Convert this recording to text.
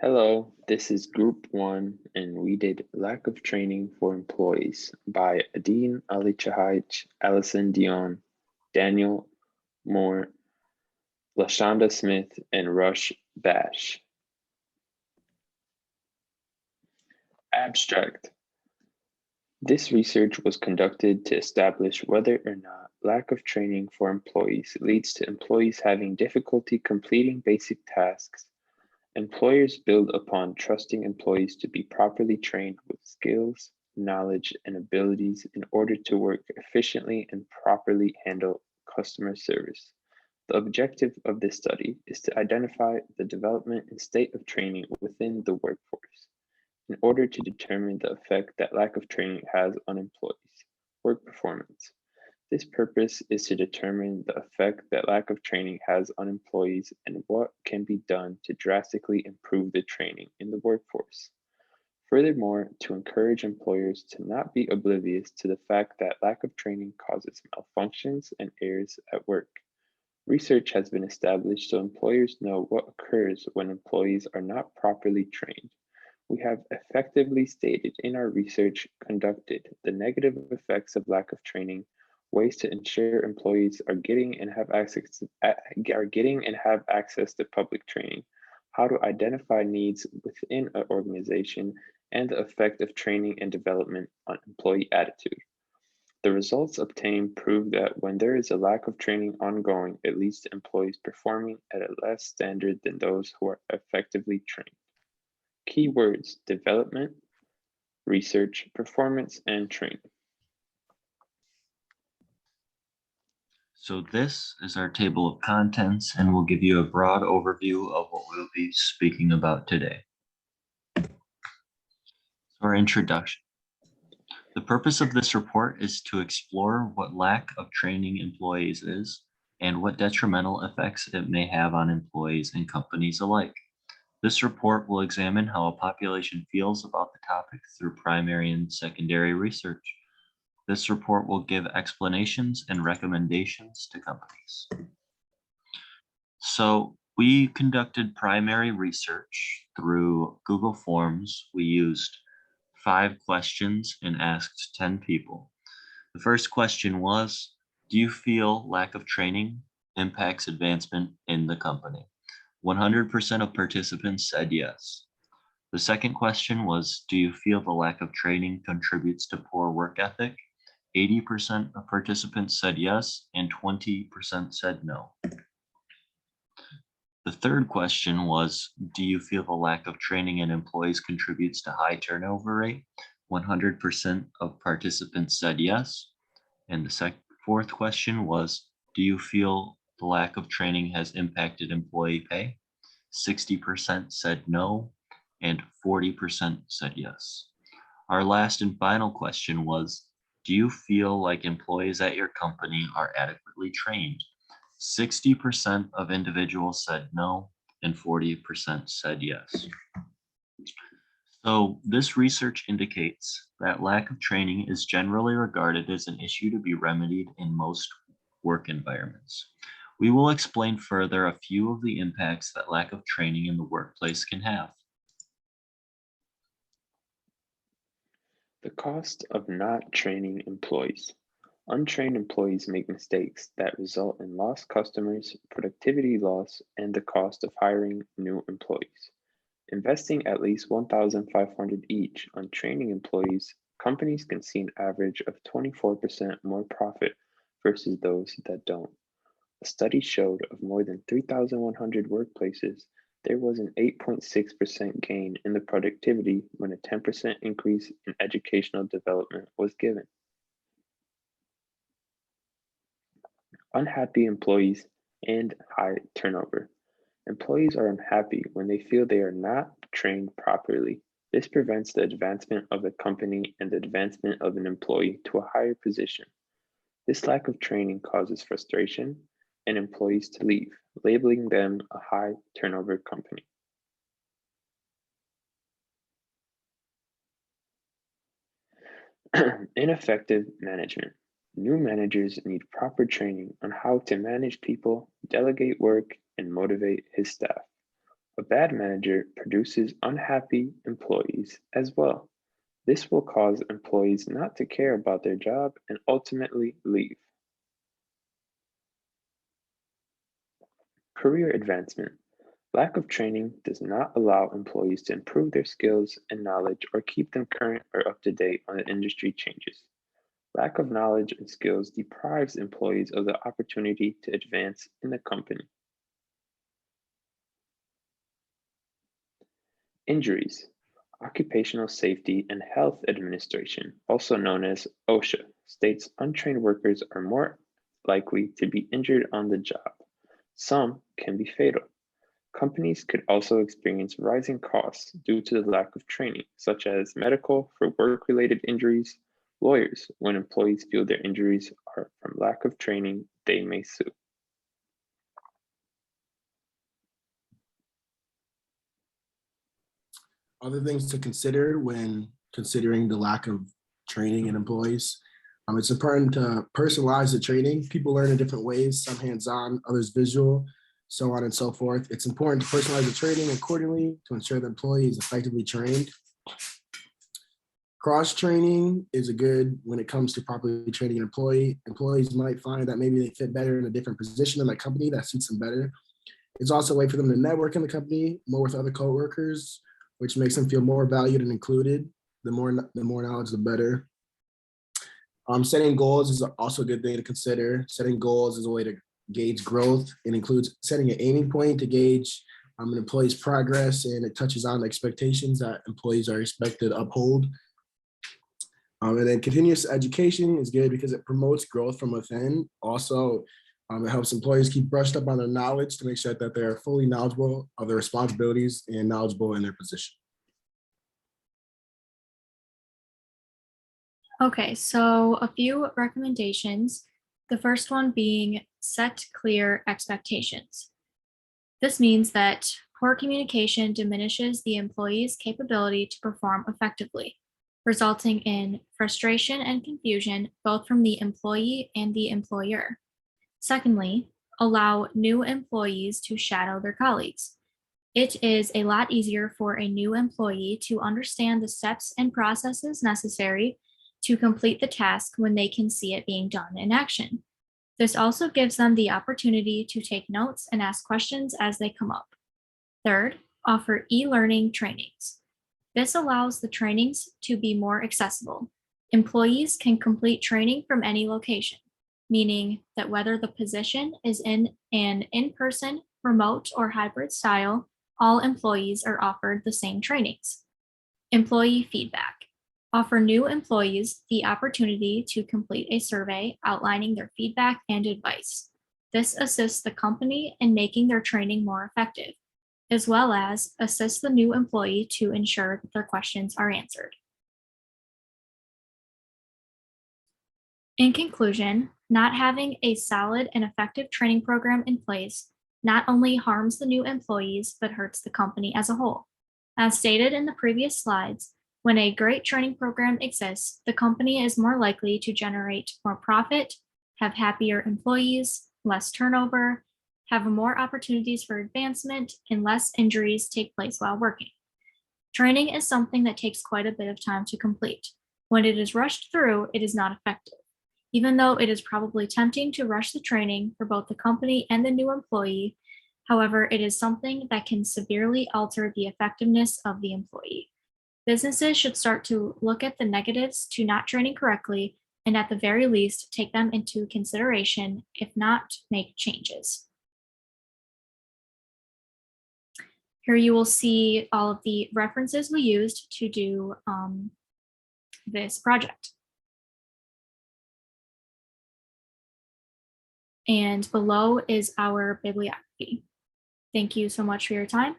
Hello, this is Group 1, and we did Lack of Training for Employees by Adine Ali Chahaj, Allison Dion, Daniel Moore, Lashonda Smith, and Rush Bash. Abstract. This research was conducted to establish whether or not lack of training for employees leads to employees having difficulty completing basic tasks. Employers build upon trusting employees to be properly trained with skills, knowledge, and abilities in order to work efficiently and properly handle customer service. The objective of this study is to identify the development and state of training within the workforce in order to determine the effect that lack of training has on employees' work performance. This purpose is to determine the effect that lack of training has on employees and what can be done to drastically improve the training in the workforce. Furthermore, to encourage employers to not be oblivious to the fact that lack of training causes malfunctions and errors at work. Research has been established so employers know what occurs when employees are not properly trained. We have effectively stated in our research conducted the negative effects of lack of training, ways to ensure employees are getting and have access to public training, how to identify needs within an organization, and the effect of training and development on employee attitude. The results obtained prove that when there is a lack of training ongoing, it leads to employees performing at a less standard than those who are effectively trained. Keywords: development, research, performance, and training. So this is our table of contents, and we'll give you a broad overview of what we'll be speaking about today. Our introduction. The purpose of this report is to explore what lack of training employees is and what detrimental effects it may have on employees and companies alike. This report will examine how a population feels about the topic through primary and secondary research. This report will give explanations and recommendations to companies. So we conducted primary research through Google Forms. We used 5 questions and asked 10 people. The first question was, do you feel lack of training impacts advancement in the company? 100% of participants said yes. The second question was, do you feel the lack of training contributes to poor work ethic? 80% of participants said yes, and 20% said no. The third question was, do you feel the lack of training in employees contributes to high turnover rate? 100% of participants said yes. And the fourth question was, do you feel the lack of training has impacted employee pay? 60% said no, and 40% said yes. Our last and final question was, do you feel like employees at your company are adequately trained? 60% of individuals said no, and 40% said yes. So this research indicates that lack of training is generally regarded as an issue to be remedied in most work environments. We will explain further a few of the impacts that lack of training in the workplace can have. The cost of not training employees. Untrained employees make mistakes that result in lost customers, productivity loss, and the cost of hiring new employees. Investing at least $1,500 each on training employees, companies can see an average of 24% more profit versus those that don't. A study showed of more than 3,100 workplaces, there was an 8.6% gain in the productivity when a 10% increase in educational development was given. Unhappy employees and high turnover. Employees are unhappy when they feel they are not trained properly. This prevents the advancement of the company and the advancement of an employee to a higher position. This lack of training causes frustration and employees to leave, labeling them a high turnover company. Ineffective management. New managers need proper training on how to manage people, delegate work, and motivate his staff. A bad manager produces unhappy employees as well. This will cause employees not to care about their job and ultimately leave. Career advancement. Lack of training does not allow employees to improve their skills and knowledge or keep them current or up to date on the industry changes. Lack of knowledge and skills deprives employees of the opportunity to advance in the company. Injuries. Occupational Safety and Health Administration, also known as OSHA, states untrained workers are more likely to be injured on the job. Some can be fatal. Companies could also experience rising costs due to the lack of training, such as medical for work-related injuries. Lawyers, when employees feel their injuries are from lack of training, they may sue. Other things to consider when considering the lack of training in employees. It's important to personalize the training. People learn in different ways, some hands-on, others visual, so on and so forth. It's important to personalize the training accordingly to ensure the employee is effectively trained. Cross-training is good when it comes to properly training an employee. Employees might find that maybe they fit better in a different position in the company that suits them better. It's also a way for them to network in the company more with other coworkers, which makes them feel more valued and included. The more knowledge, the better. Setting goals is also a good thing to consider. Setting goals is a way to gauge growth. It includes setting an aiming point to gauge an employee's progress, and it touches on the expectations that employees are expected to uphold. And then continuous education is good because it promotes growth from within. Also, it helps employees keep brushed up on their knowledge to make sure that they're fully knowledgeable of their responsibilities and knowledgeable in their position. Okay, so a few recommendations. The first one being set clear expectations. This means that poor communication diminishes the employee's capability to perform effectively, resulting in frustration and confusion both from the employee and the employer. Secondly, allow new employees to shadow their colleagues. It is a lot easier for a new employee to understand the steps and processes necessary to complete the task when they can see it being done in action. This also gives them the opportunity to take notes and ask questions as they come up. Third, offer e-learning trainings. This allows the trainings to be more accessible. Employees can complete training from any location, meaning that whether the position is in an in-person, remote, or hybrid style, all employees are offered the same trainings. Employee feedback. Offer new employees the opportunity to complete a survey outlining their feedback and advice. This assists the company in making their training more effective, as well as assists the new employee to ensure that their questions are answered. In conclusion, not having a solid and effective training program in place not only harms the new employees, but hurts the company as a whole. As stated in the previous slides, when a great training program exists, the company is more likely to generate more profit, have happier employees, less turnover, have more opportunities for advancement, and less injuries take place while working. Training is something that takes quite a bit of time to complete. When it is rushed through, it is not effective. Even though it is probably tempting to rush the training for both the company and the new employee, however, it is something that can severely alter the effectiveness of the employee. Businesses should start to look at the negatives to not training correctly, and at the very least, take them into consideration, if not, make changes. Here you will see all of the references we used to do this project. And below is our bibliography. Thank you so much for your time.